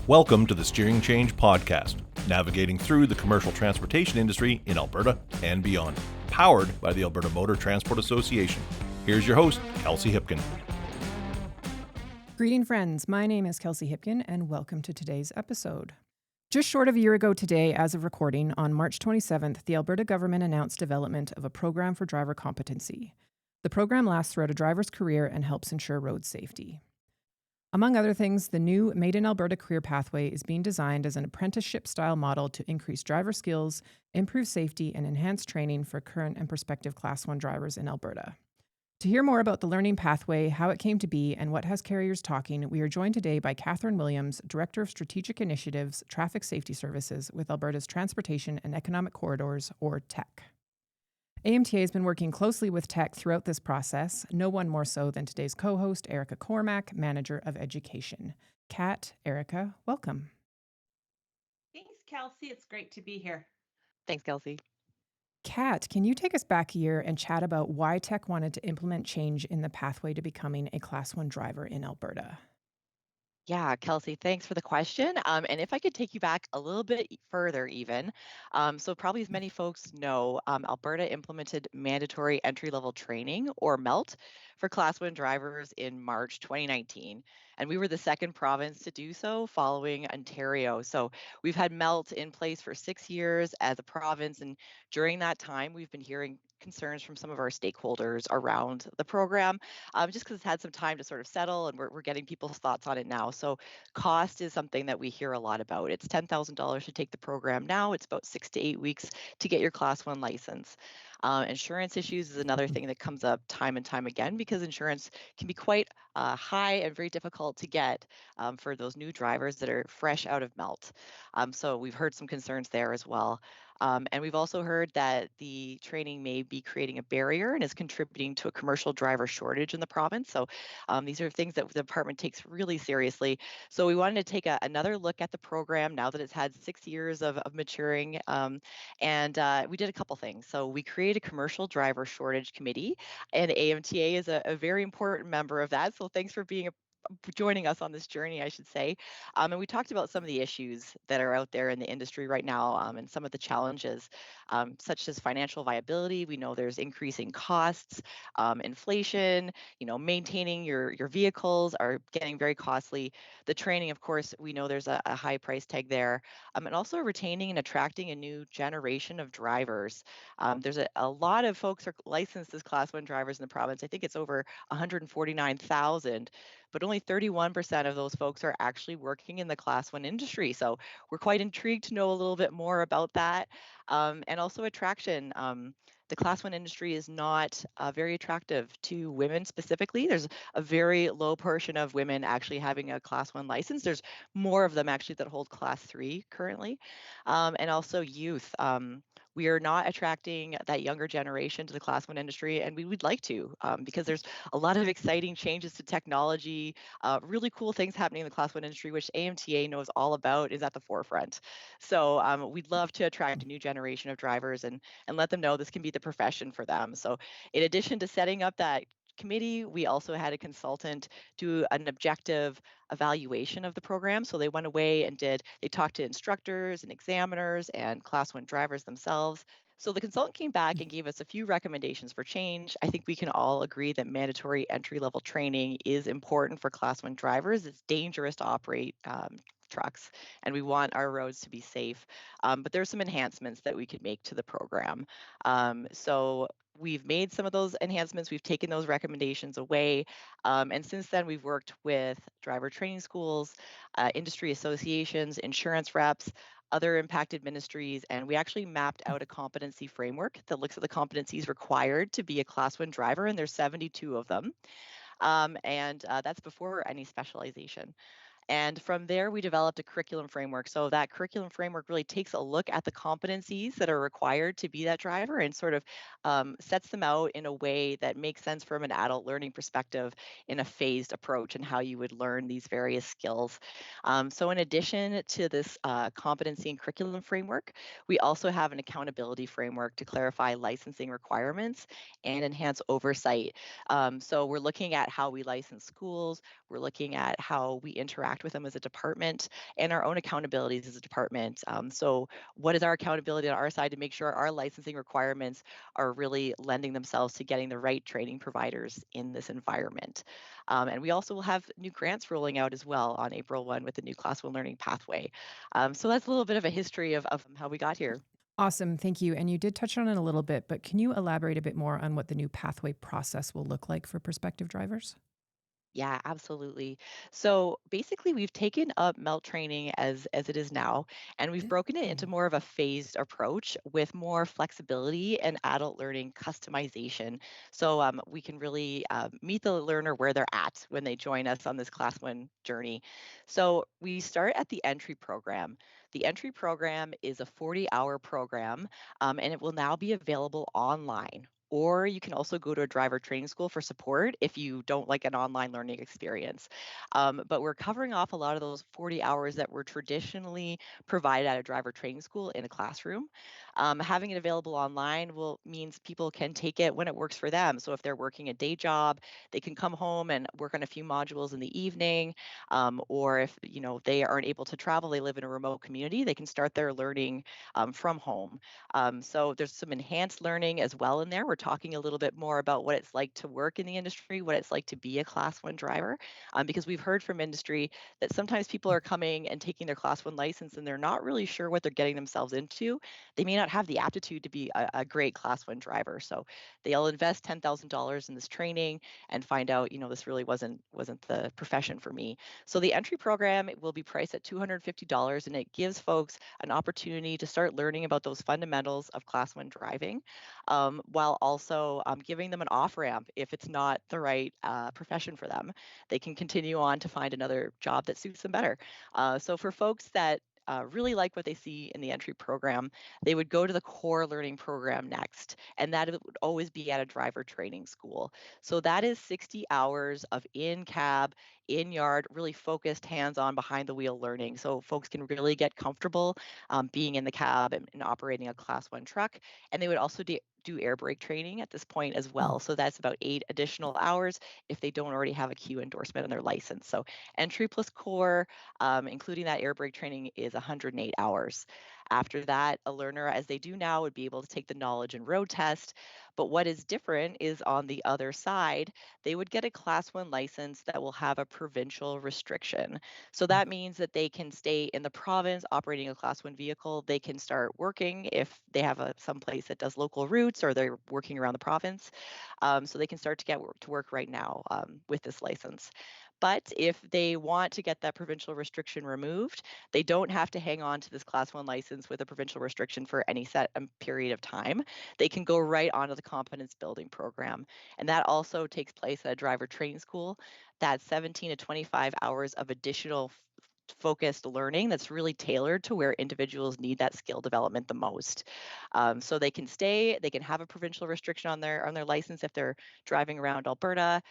Welcome to the Steering Change Podcast, navigating through the commercial transportation industry in Alberta and beyond, powered by the Alberta Motor Transport Association. Here's your host, Kelsey Hipkin. Greeting friends, my name is Kelsey Hipkin and welcome to today's episode. Just short of a year ago today, as of recording, on March 27th, the Alberta Government announced development of a program for driver competency. The program lasts throughout a driver's career and helps ensure road safety. Among other things, the new Made in Alberta career pathway is being designed as an apprenticeship-style model to increase driver skills, improve safety, and enhance training for current and prospective Class 1 drivers in Alberta. To hear more about the learning pathway, how it came to be, and what has carriers talking, we are joined today by Catherine Williams, Director of Strategic Initiatives, Traffic Safety Services with Alberta's Transportation and Economic Corridors, or TEC. AMTA has been working closely with TEC throughout this process, no one more so than today's co-host, Erica Cormack, Manager of Education. Kat, Erica, welcome. Thanks, Kelsey. It's great to be here. Thanks, Kelsey. Kat, can you take us back a year and chat about why TEC wanted to implement change in the pathway to becoming a Class 1 driver in Alberta? Yeah, Kelsey, thanks for the question. And if I could take you back a little bit further even, so probably as many folks know, Alberta implemented mandatory entry-level training, or MELT, for Class 1 drivers in March 2019. And we were the second province to do so following Ontario. So we've had MELT in place for 6 years as a province. And during that time, we've been hearing concerns from some of our stakeholders around the program, just because it's had some time to sort of settle and we're getting people's thoughts on it now. So cost is something that we hear a lot about. It's $10,000 to take the program now. It's about 6 to 8 weeks to get your Class 1 license. Insurance issues is another thing that comes up time and time again because insurance can be quite high and very difficult to get for those new drivers that are fresh out of MELT. So we've heard some concerns there as well. And we've also heard that the training may be creating a barrier and is contributing to a commercial driver shortage in the province. So these are things that the department takes really seriously. So we wanted to take another look at the program now that it's had 6 years of maturing. And we did a couple things. So we created a commercial driver shortage committee, and AMTA is a very important member of that. So thanks for joining us on this journey, I should say. And we talked about some of the issues that are out there in the industry right now, and some of the challenges, such as financial viability. We know there's increasing costs, inflation, maintaining your vehicles are getting very costly. The training, of course, we know there's a high price tag there, and also retaining and attracting a new generation of drivers. There's a lot of folks are licensed as Class 1 drivers in the province. I think it's over 149,000. But only 31% of those folks are actually working in the Class 1 industry. So we're quite intrigued to know a little bit more about that. And also attraction. The Class 1 industry is not very attractive to women specifically. There's a very low portion of women actually having a Class 1 license. There's more of them actually that hold Class 3 currently. And also youth. We are not attracting that younger generation to the Class 1 industry, and we would like to, because there's a lot of exciting changes to technology, really cool things happening in the Class 1 industry, which AMTA knows all about, is at the forefront. So we'd love to attract a new generation of drivers and let them know this can be the profession for them. So in addition to setting up that committee, we also had a consultant do an objective evaluation of the program. So they went away and they talked to instructors and examiners and Class 1 drivers themselves. So the consultant came back and gave us a few recommendations for change. I think we can all agree that mandatory entry-level training is important for Class 1 drivers. It's dangerous to operate trucks, and we want our roads to be safe. But there's some enhancements that we could make to the program. So we've made some of those enhancements. We've taken those recommendations away. And since then, we've worked with driver training schools, industry associations, insurance reps, other impacted ministries, and we actually mapped out a competency framework that looks at the competencies required to be a Class 1 driver, and there's 72 of them. And that's before any specialization. And from there, we developed a curriculum framework. So that curriculum framework really takes a look at the competencies that are required to be that driver and sort of sets them out in a way that makes sense from an adult learning perspective in a phased approach and how you would learn these various skills. So in addition to this competency and curriculum framework, we also have an accountability framework to clarify licensing requirements and enhance oversight. So we're looking at how we license schools. We're looking at how we interact interact with them as a department, and our own accountabilities as a department. So what is our accountability on our side to make sure our licensing requirements are really lending themselves to getting the right training providers in this environment? And we also will have new grants rolling out as well on April 1 with the new Class 1 learning pathway. So that's a little bit of a history of how we got here. Awesome. Thank you. And you did touch on it a little bit, but can you elaborate a bit more on what the new pathway process will look like for prospective drivers? Yeah, absolutely. So basically, we've taken up MELT training as it is now, and we've broken it into more of a phased approach with more flexibility and adult learning customization. So we can really meet the learner where they're at when they join us on this Class 1 journey. So we start at the entry program. The entry program is a 40-hour program, and it will now be available online. Or you can also go to a driver training school for support if you don't like an online learning experience. But we're covering off a lot of those 40 hours that were traditionally provided at a driver training school in a classroom. Having it available online means people can take it when it works for them. So if they're working a day job, they can come home and work on a few modules in the evening. Or if they aren't able to travel, they live in a remote community, they can start their learning from home. So there's some enhanced learning as well in there. We're talking a little bit more about what it's like to work in the industry, what it's like to be a Class 1 driver, because we've heard from industry that sometimes people are coming and taking their Class 1 license and they're not really sure what they're getting themselves into. They may not have the aptitude to be a great Class 1 driver. So they'll invest $10,000 in this training and find out, this really wasn't the profession for me. So the entry program will be priced at $250, and it gives folks an opportunity to start learning about those fundamentals of Class 1 driving, while also giving them an off-ramp if it's not the right profession for them. They can continue on to find another job that suits them better. So for folks that really like what they see in the entry program, they would go to the core learning program next, and that would always be at a driver training school. So that is 60 hours of in-cab, in-yard, really focused, hands-on, behind-the-wheel learning. So folks can really get comfortable being in the cab and operating a Class 1 truck. And they would also do air brake training at this point as well. So that's about 8 additional hours if they don't already have a Q endorsement on their license. So entry plus core, including that air brake training, is 108 hours. After that, a learner, as they do now, would be able to take the knowledge and road test. But what is different is on the other side, they would get a Class 1 license that will have a provincial restriction. So that means that they can stay in the province operating a Class 1 vehicle. They can start working if they have some place that does local routes or they're working around the province. So they can start to get to work right now with this license. But if they want to get that provincial restriction removed, they don't have to hang on to this Class 1 license with a provincial restriction for any set period of time. They can go right onto the competence building program. And that also takes place at a driver training school. That's 17 to 25 hours of additional focused learning that's really tailored to where individuals need that skill development the most. So they can have a provincial restriction on their license if they're driving around Alberta,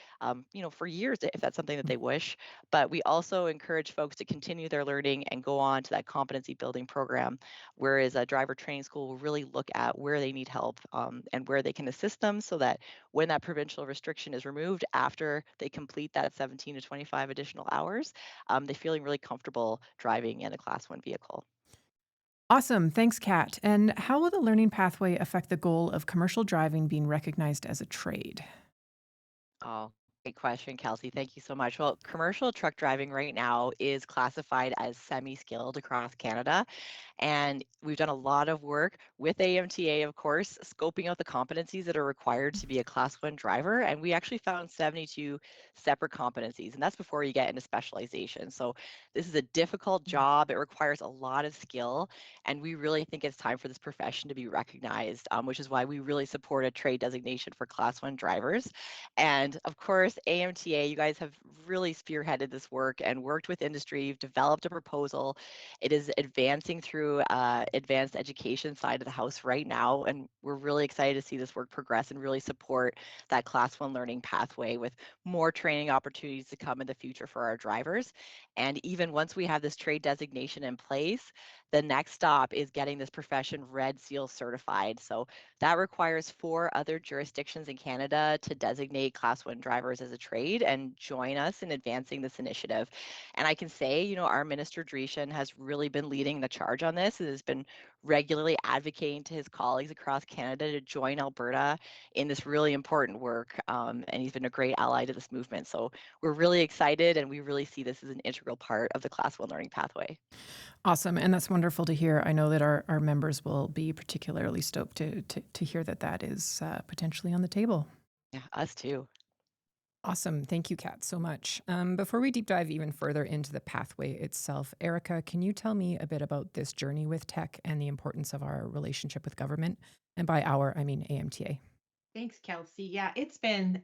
for years if that's something that they wish. But we also encourage folks to continue their learning and go on to that competency building program, whereas a driver training school will really look at where they need help and where they can assist them so that when that provincial restriction is removed after they complete that 17 to 25 additional hours, they're feeling really comfortable driving in a Class 1 vehicle. Awesome. Thanks, Kat. And how will the learning pathway affect the goal of commercial driving being recognized as a trade? Oh, great question, Kelsey. Thank you so much. Well, commercial truck driving right now is classified as semi-skilled across Canada. And we've done a lot of work with AMTA, of course, scoping out the competencies that are required to be a Class 1 driver. And we actually found 72 separate competencies, and that's before you get into specialization. So this is a difficult job. It requires a lot of skill. And we really think it's time for this profession to be recognized, which is why we really support a trade designation for Class 1 drivers. And of course, AMTA, you guys have really spearheaded this work and worked with industry. You've developed a proposal. It is advancing through through advanced education side of the house right now, and we're really excited to see this work progress and really support that Class 1 learning pathway with more training opportunities to come in the future for our drivers. And even once we have this trade designation in place, the next stop is getting this profession Red Seal certified. So that requires 4 other jurisdictions in Canada to designate Class 1 drivers as a trade and join us in advancing this initiative. And I can say, our Minister Dreeshen has really been leading the charge on this and has been regularly advocating to his colleagues across Canada to join Alberta in this really important work. And he's been a great ally to this movement. So we're really excited, and we really see this as an integral part of the Class 1 learning pathway. Awesome. And that's wonderful to hear. I know that our members will be particularly stoked to hear that is potentially on the table. Yeah, us too. Awesome. Thank you, Kat, so much. Before we deep dive even further into the pathway itself, Erica, can you tell me a bit about this journey with tech and the importance of our relationship with government? And by our, I mean AMTA. Thanks, Kelsey. Yeah, it's been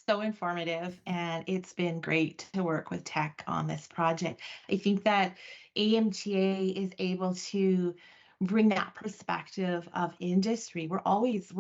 so informative, and it's been great to work with tech on this project. I think that AMTA is able to bring that perspective of industry. We're always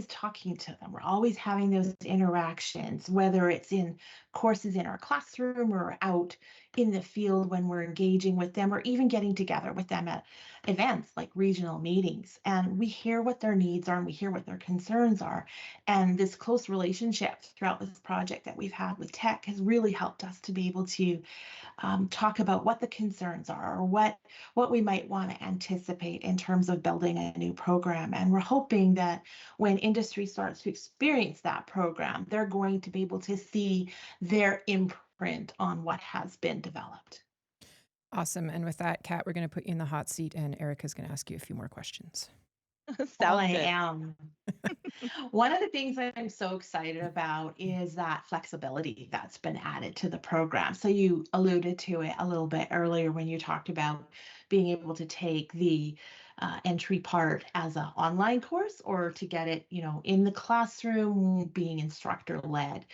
talking to them. We're always having those interactions, whether it's in courses in our classroom or out in the field when we're engaging with them, or even getting together with them at events like regional meetings. And we hear what their needs are and we hear what their concerns are. And this close relationship throughout this project that we've had with tech has really helped us to be able to talk about what the concerns are, or what we might want to anticipate in terms of building a new program. And we're hoping that when industry starts to experience that program, they're going to be able to see their imprint on what has been developed. Awesome. And with that, Kat, we're going to put you in the hot seat, and Erica's going to ask you a few more questions. Sounds I good. am. One of the things that I'm so excited about is that flexibility that's been added to the program. So you alluded to it a little bit earlier when you talked about being able to take the entry part as an online course, or to get it, in the classroom, being instructor led.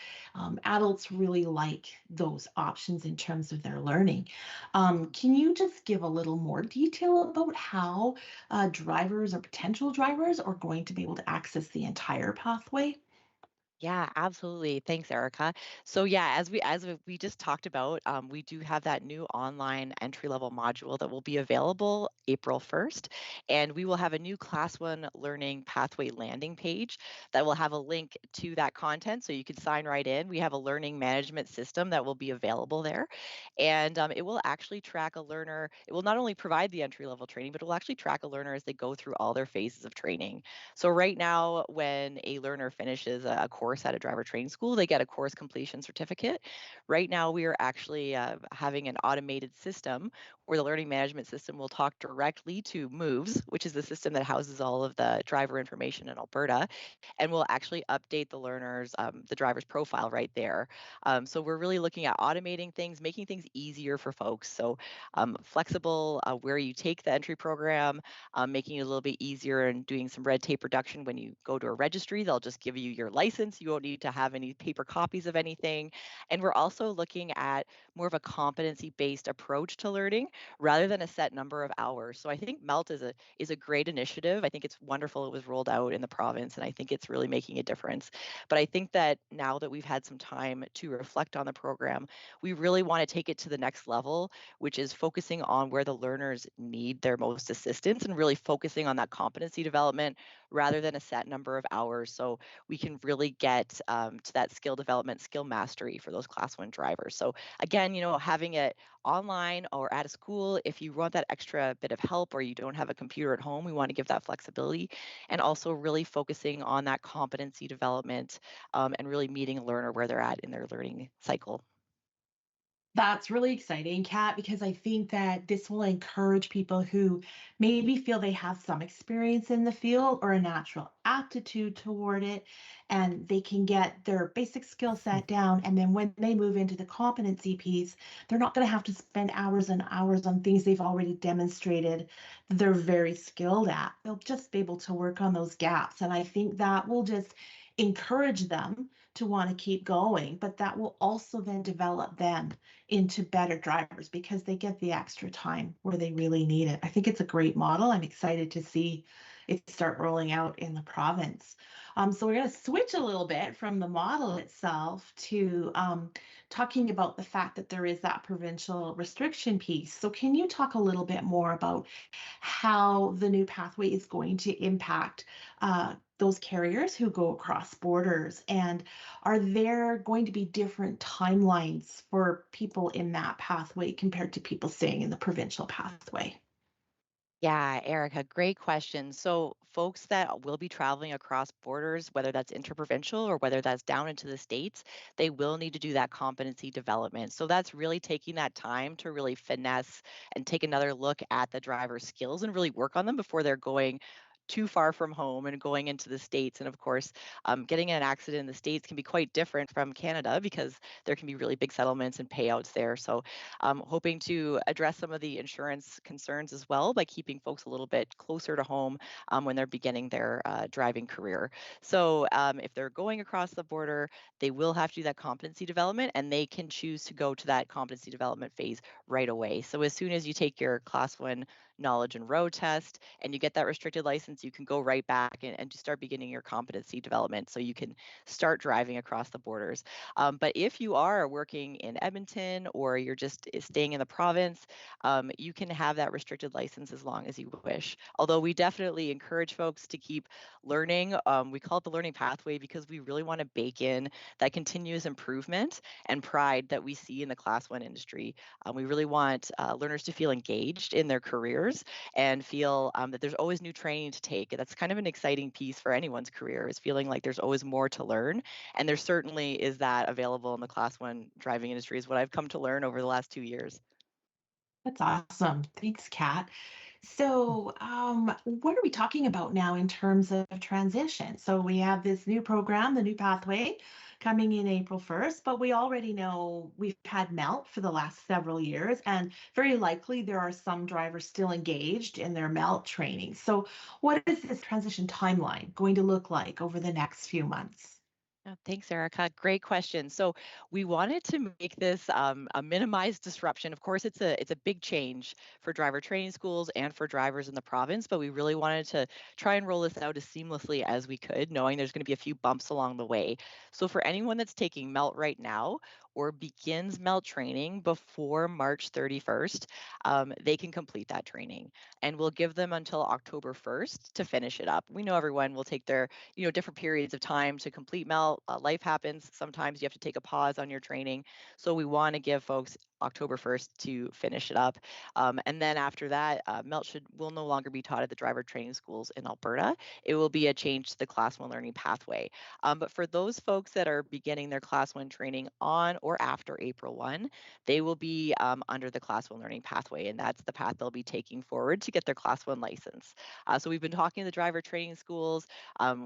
Adults really like those options in terms of their learning. Can you just give a little more detail about how drivers or potential drivers are going to be able to access the entire pathway? Yeah, absolutely. Thanks, Erica. So yeah, as we just talked about, we do have that new online entry level module that will be available April 1st, and we will have a new Class 1 learning pathway landing page that will have a link to that content, so you can sign right in. We have a learning management system that will be available there, and it will actually track a learner. It will not only provide the entry level training, but it will actually track a learner as they go through all their phases of training. So right now, when a learner finishes a course at a driver training school, they get a course completion certificate. Right now, we are actually having an automated system where the learning management system will talk directly to Moves, which is the system that houses all of the driver information in Alberta, and will actually update the driver's profile right there. So we're really looking at automating things, making things easier for folks. So flexible where you take the entry program, making it a little bit easier and doing some red tape reduction. When you go to a registry, they'll just give you your license. You won't need to have any paper copies of anything. And we're also looking at more of a competency-based approach to learning rather than a set number of hours. So I think MELT is a great initiative. I think it's wonderful it was rolled out in the province, and I think it's really making a difference. But I think that now that we've had some time to reflect on the program, we really want to take it to the next level, which is focusing on where the learners need their most assistance and really focusing on that competency development rather than a set number of hours. So we can really get to that skill development, skill mastery for those Class 1 drivers. So again, having it online or at a school, if you want that extra bit of help or you don't have a computer at home, we want to give that flexibility, and also really focusing on that competency development and really meeting a learner where they're at in their learning cycle. That's really exciting, Kat, because I think that this will encourage people who maybe feel they have some experience in the field or a natural aptitude toward it, and they can get their basic skill set down. And then when they move into the competency piece, they're not going to have to spend hours and hours on things they've already demonstrated that they're very skilled at. They'll just be able to work on those gaps. And I think that will just encourage them to want to keep going, but that will also then develop them into better drivers because they get the extra time where they really need it. I think it's a great model. I'm excited to see it start rolling out in the province. So we're going to switch a little bit from the model itself to talking about the fact that there is that provincial restriction piece. So can you talk a little bit more about how the new pathway is going to impact those carriers who go across borders? And are there going to be different timelines for people in that pathway compared to people staying in the provincial pathway? Yeah, Erica, great question. So, folks that will be traveling across borders, whether that's interprovincial or whether that's down into the states, they will need to do that competency development. So, that's really taking that time to really finesse and take another look at the driver's skills and really work on them before they're going too far from home and going into the states. And of course, getting in an accident in the states can be quite different from Canada because there can be really big settlements and payouts there. So hoping to address some of the insurance concerns as well by keeping folks a little bit closer to home when they're beginning their driving career. So if they're going across the border, they will have to do that competency development, and they can choose to go to that competency development phase right away. So as soon as you take your class one knowledge and road test and you get that restricted license, you can go right back and just start beginning your competency development so you can start driving across the borders. But if you are working in Edmonton or you're just staying in the province, you can have that restricted license as long as you wish. Although we definitely encourage folks to keep learning. We call it the learning pathway because we really want to bake in that continuous improvement and pride that we see in the class one industry. We really want learners to feel engaged in their careers and feel that there's always new training to take. That's kind of an exciting piece for anyone's career, is feeling like there's always more to learn. And there certainly is that available in the class one driving industry, is what I've come to learn over the last 2 years. That's awesome. Thanks, Kat. So, what are we talking about now in terms of transition? So, we have this new program, the new pathway, coming in April 1st, but we already know we've had MELT for the last several years, and very likely there are some drivers still engaged in their MELT training. So, what is this transition timeline going to look like over the next few months? Thanks, Erica. Great question. So we wanted to make this a minimized disruption. Of course, it's a big change for driver training schools and for drivers in the province, but we really wanted to try and roll this out as seamlessly as we could, knowing there's going to be a few bumps along the way. So for anyone that's taking MELT right now or begins MELT training before March 31st, they can complete that training, and we'll give them until October 1st to finish it up. We know everyone will take their different periods of time to complete MELT. Life happens. Sometimes you have to take a pause on your training. So we want to give folks October 1st to finish it up. And then after that, MELT will no longer be taught at the driver training schools in Alberta. It will be a change to the Class 1 learning pathway. But for those folks that are beginning their Class 1 training on or after April 1, they will be under the Class 1 learning pathway, and that's the path they'll be taking forward to get their Class 1 license. So we've been talking to the driver training schools.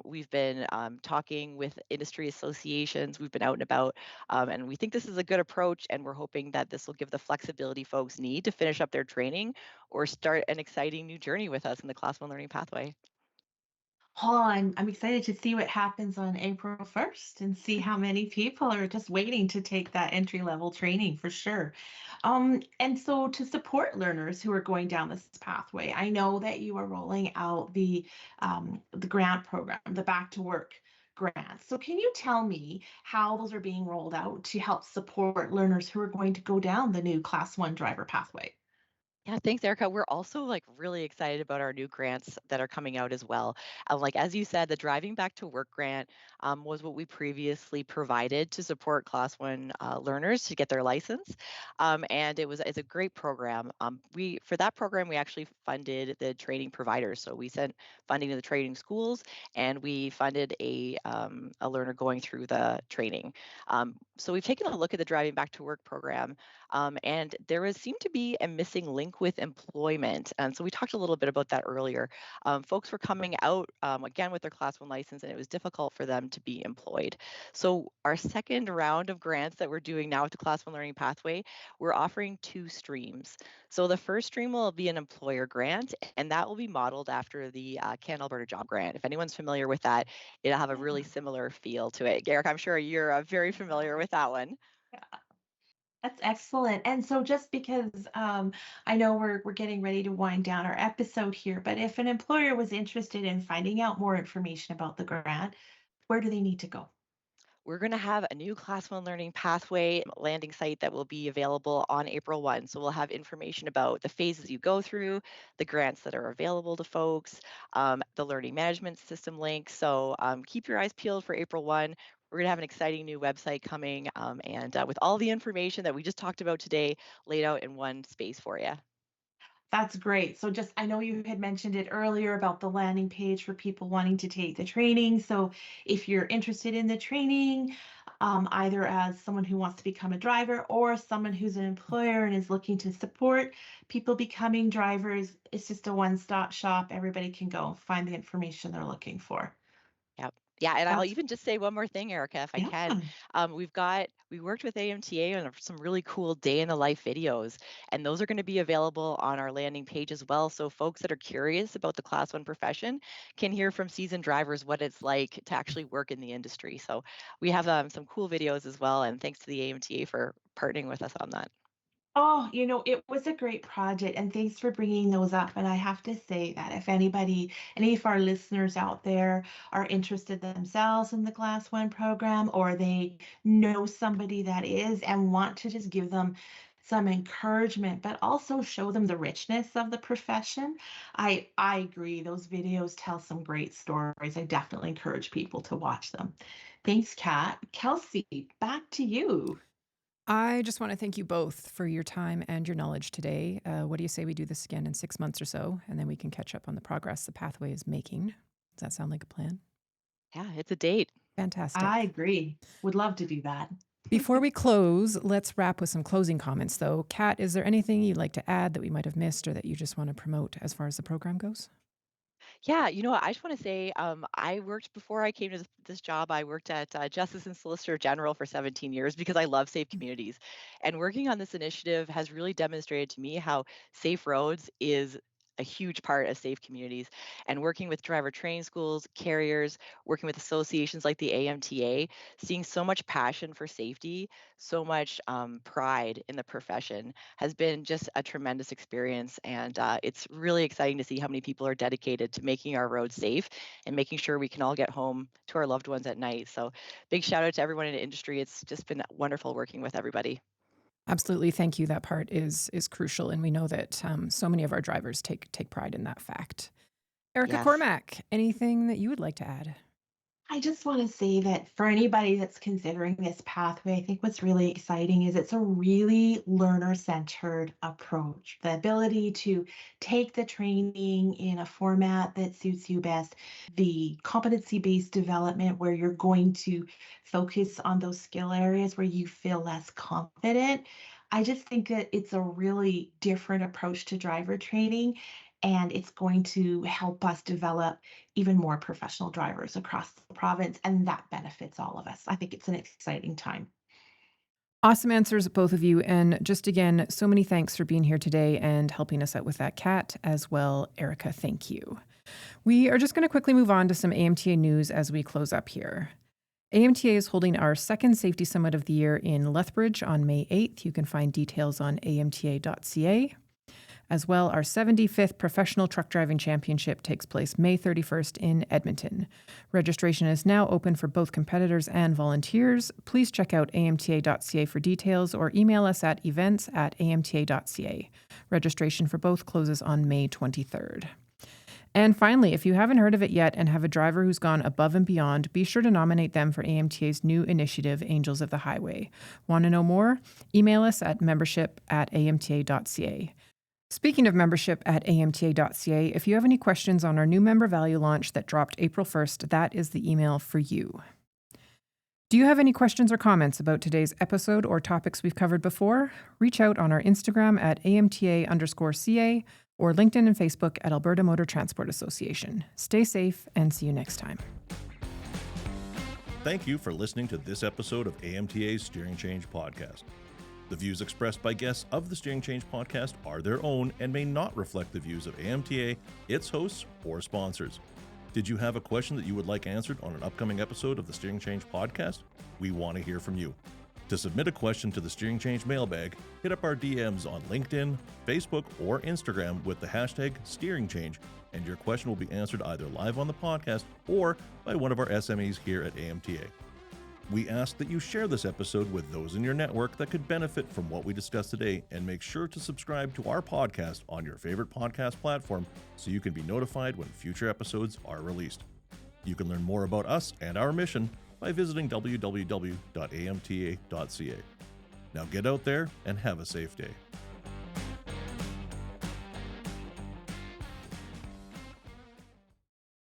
We've been talking with industry associations. We've been out and about, and we think this is a good approach. And we're hoping that this will give the flexibility folks need to finish up their training or start an exciting new journey with us in the Class 1 learning pathway. Oh, I'm excited to see what happens on April 1st and see how many people are just waiting to take that entry level training for sure. And so to support learners who are going down this pathway, I know that you are rolling out the grant program, the Back to Work grants. So can you tell me how those are being rolled out to help support learners who are going to go down the new Class 1 driver pathway? Yeah, thanks, Erica. We're also really excited about our new grants that are coming out as well. Like as you said, the Driving Back to Work grant was what we previously provided to support Class One learners to get their license, and it's a great program. We for that program we actually funded the training providers, so we sent funding to the training schools, and we funded a learner going through the training. So we've taken a look at the Driving Back to Work program. And seemed to be a missing link with employment. And so we talked a little bit about that earlier. Folks were coming out again with their Class 1 license, and it was difficult for them to be employed. So our second round of grants that we're doing now with the Class 1 Learning Pathway, we're offering 2 streams. So the first stream will be an employer grant, and that will be modeled after the Canada Alberta Job Grant. If anyone's familiar with that, it'll have a really similar feel to it. Garrick, I'm sure you're very familiar with that one. Yeah, that's excellent. And so just because I know we're getting ready to wind down our episode here, but if an employer was interested in finding out more information about the grant, where do they need to go? We're going to have a new Class 1 Learning Pathway landing site that will be available on April 1. So we'll have information about the phases you go through, the grants that are available to folks, the learning management system link. So keep your eyes peeled for April 1. We're going to have an exciting new website coming and with all the information that we just talked about today laid out in one space for you. That's great. So just, I know you had mentioned it earlier about the landing page for people wanting to take the training. So if you're interested in the training, either as someone who wants to become a driver or someone who's an employer and is looking to support people becoming drivers, it's just a one-stop shop. Everybody can go find the information they're looking for. Yep. Yeah, and I'll That's, even just say one more thing, Erica, if I yeah. can. We worked with AMTA on some really cool day in the life videos, and those are going to be available on our landing page as well. So folks that are curious about the Class 1 profession can hear from seasoned drivers what it's like to actually work in the industry. So we have some cool videos as well, and thanks to the AMTA for partnering with us on that. Oh, it was a great project, and thanks for bringing those up. And I have to say that if any of our listeners out there are interested themselves in the Class 1 program, or they know somebody that is and want to just give them some encouragement, but also show them the richness of the profession, I agree. Those videos tell some great stories. I definitely encourage people to watch them. Thanks, Kat. Kelsey, back to you. I just want to thank you both for your time and your knowledge today. What do you say we do this again in 6 months or so, and then we can catch up on the progress the pathway is making? Does that sound like a plan? Yeah, it's a date. Fantastic. I agree. Would love to do that. Before we close, let's wrap with some closing comments, though. Kat, is there anything you'd like to add that we might have missed or that you just want to promote as far as the program goes? Yeah, I just want to say I worked before I came to this job. I worked at Justice and Solicitor General for 17 years because I love safe communities. And working on this initiative has really demonstrated to me how safe roads is a huge part of safe communities. And working with driver training schools, carriers, working with associations like the AMTA, seeing so much passion for safety, so much pride in the profession has been just a tremendous experience. And it's really exciting to see how many people are dedicated to making our roads safe and making sure we can all get home to our loved ones at night. So big shout out to everyone in the industry. It's just been wonderful working with everybody. Absolutely. Thank you. That part is crucial. And we know that so many of our drivers take pride in that fact. Erica Yes. Cormack, anything that you would like to add? I just want to say that for anybody that's considering this pathway, I think what's really exciting is it's a really learner-centered approach. The ability to take the training in a format that suits you best, the competency-based development where you're going to focus on those skill areas where you feel less confident. I just think that it's a really different approach to driver training, and it's going to help us develop even more professional drivers across the province, and that benefits all of us. I think it's an exciting time. Awesome answers, both of you. And just again, so many thanks for being here today and helping us out with that, Kat, as well. Erica, thank you. We are just going to quickly move on to some AMTA news as we close up here. AMTA is holding our second safety summit of the year in Lethbridge on May 8th. You can find details on amta.ca. As well, our 75th Professional Truck Driving Championship takes place May 31st in Edmonton. Registration is now open for both competitors and volunteers. Please check out amta.ca for details or email us at events@amta.ca. Registration for both closes on May 23rd. And finally, if you haven't heard of it yet and have a driver who's gone above and beyond, be sure to nominate them for AMTA's new initiative, Angels of the Highway. Want to know more? Email us at membership@amta.ca. Speaking of membership at amta.ca, if you have any questions on our new member value launch that dropped April 1st, that is the email for you. Do you have any questions or comments about today's episode or topics we've covered before? Reach out on our Instagram at AMTA_CA or LinkedIn and Facebook at Alberta Motor Transport Association. Stay safe and see you next time. Thank you for listening to this episode of AMTA's Steering Change Podcast. The views expressed by guests of the Steering Change Podcast are their own and may not reflect the views of AMTA, its hosts, or sponsors. Did you have a question that you would like answered on an upcoming episode of the Steering Change Podcast? We want to hear from you. To submit a question to the Steering Change mailbag, hit up our DMs on LinkedIn, Facebook, or Instagram with the hashtag Steering Change, and your question will be answered either live on the podcast or by one of our SMEs here at AMTA. We ask that you share this episode with those in your network that could benefit from what we discussed today, and make sure to subscribe to our podcast on your favorite podcast platform so you can be notified when future episodes are released. You can learn more about us and our mission by visiting www.amta.ca. Now get out there and have a safe day.